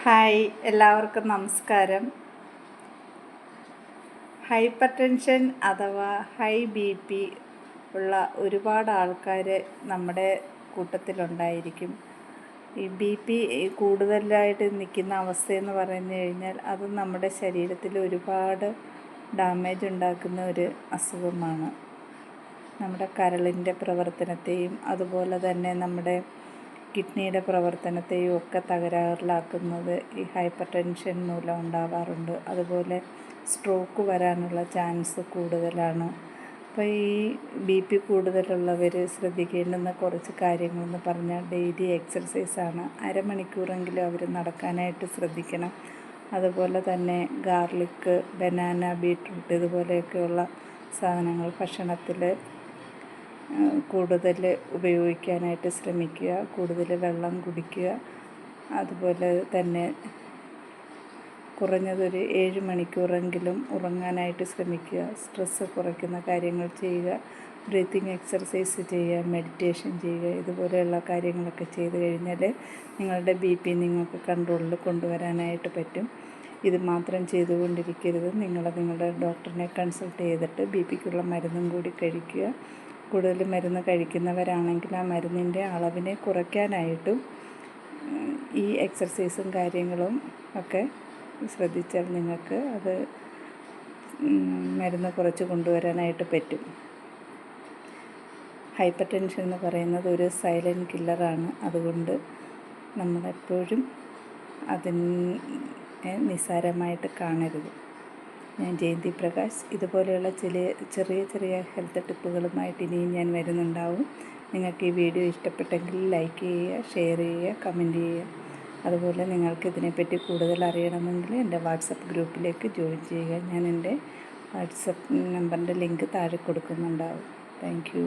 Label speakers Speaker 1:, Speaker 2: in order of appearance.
Speaker 1: Hi, എല്ലാവർക്കും നമസ്കാരം. Hyper tension അഥവാ ഹൈ ബി പി ഉള്ള ഒരുപാട് ആൾക്കാർ നമ്മുടെ കൂട്ടത്തിലുണ്ടായിരിക്കും. ഈ ബി പി കൂടുതലായിട്ട് നിൽക്കുന്ന അവസ്ഥയെന്ന് പറഞ്ഞു കഴിഞ്ഞാൽ അത് നമ്മുടെ ശരീരത്തിൽ ഒരുപാട് ഡാമേജ് ഉണ്ടാക്കുന്ന ഒരു അസുഖമാണ്. നമ്മുടെ കരളിൻ്റെ പ്രവർത്തനത്തെയും അതുപോലെ തന്നെ നമ്മുടെ കിഡ്നിയുടെ പ്രവർത്തനത്തെയും ഒക്കെ തകരാറിലാക്കുന്നത് ഈ ഹൈപ്പർ ടെൻഷൻ മൂലം ഉണ്ടാവാറുണ്ട്. അതുപോലെ സ്ട്രോക്ക് വരാനുള്ള ചാൻസ് കൂടുതലാണ്. അപ്പോൾ ഈ ബി പി കൂടുതലുള്ളവർ ശ്രദ്ധിക്കേണ്ടുന്ന കുറച്ച് കാര്യങ്ങളെന്ന് പറഞ്ഞാൽ ഡെയിലി എക്സർസൈസാണ്. അരമണിക്കൂറെങ്കിലും അവർ നടക്കാനായിട്ട് ശ്രദ്ധിക്കണം. അതുപോലെ തന്നെ ഗാർലിക്ക്, ബനാന, ബീട്രൂട്ട് ഇതുപോലെയൊക്കെയുള്ള സാധനങ്ങൾ ഭക്ഷണത്തിൽ കൂടുതൽ ഉപയോഗിക്കാനായിട്ട് ശ്രമിക്കുക. കൂടുതൽ വെള്ളം കുടിക്കുക. അതുപോലെ തന്നെ കുറഞ്ഞതൊരു 7 മണിക്കൂറെങ്കിലും ഉറങ്ങാനായിട്ട് ശ്രമിക്കുക. സ്ട്രെസ്സ് കുറയ്ക്കുന്ന കാര്യങ്ങൾ ചെയ്യുക. ബ്രീത്തിങ് എക്സർസൈസ് ചെയ്യുക. മെഡിറ്റേഷൻ ചെയ്യുക. ഇതുപോലെയുള്ള കാര്യങ്ങളൊക്കെ ചെയ്ത് കഴിഞ്ഞാൽ നിങ്ങളുടെ ബി പി നിങ്ങൾക്ക് കൺട്രോളിൽ കൊണ്ടുവരാനായിട്ട് പറ്റും. ഇത് മാത്രം ചെയ്തുകൊണ്ടിരിക്കരുത്. നിങ്ങളുടെ ഡോക്ടറിനെ കൺസൾട്ട് ചെയ്തിട്ട് ബി പിക്കുള്ള മരുന്നും കൂടി കഴിക്കുക. കൂടുതൽ മരുന്ന് കഴിക്കുന്നവരാണെങ്കിൽ ആ മരുന്നിൻ്റെ അളവിനെ കുറയ്ക്കാനായിട്ടും ഈ എക്സർസൈസും കാര്യങ്ങളും ഒക്കെ ശ്രദ്ധിച്ചാൽ നിങ്ങൾക്ക് അത് മരുന്ന് കുറച്ച് കൊണ്ടുവരാനായിട്ട് പറ്റും. ഹൈപ്പർ ടെൻഷൻ എന്ന് പറയുന്നത് ഒരു സൈലൻറ്റ് കില്ലറാണ്. അതുകൊണ്ട് നമ്മളെപ്പോഴും അതിനെ നിസ്സാരമായിട്ട് കാണരുത്. ഞാൻ ജയന്തി പ്രകാശ്. ഇതുപോലെയുള്ള ചെറിയ ഹെൽത്ത് ടിപ്പുകളുമായിട്ട് ഇനിയും ഞാൻ വരുന്നുണ്ടാവും. നിങ്ങൾക്ക് ഈ വീഡിയോ ഇഷ്ടപ്പെട്ടെങ്കിൽ ലൈക്ക് ചെയ്യുക, ഷെയർ ചെയ്യുക, കമൻറ്റ് ചെയ്യുക. അതുപോലെ നിങ്ങൾക്ക് ഇതിനെപ്പറ്റി കൂടുതൽ അറിയണമെങ്കിൽ എൻ്റെ വാട്സപ്പ് ഗ്രൂപ്പിലേക്ക് ജോയിൻ ചെയ്യുക. ഞാൻ എൻ്റെ വാട്സപ്പ് നമ്പറിൻ്റെ ലിങ്ക് താഴെ കൊടുക്കുന്നുണ്ടാവും. Thank you.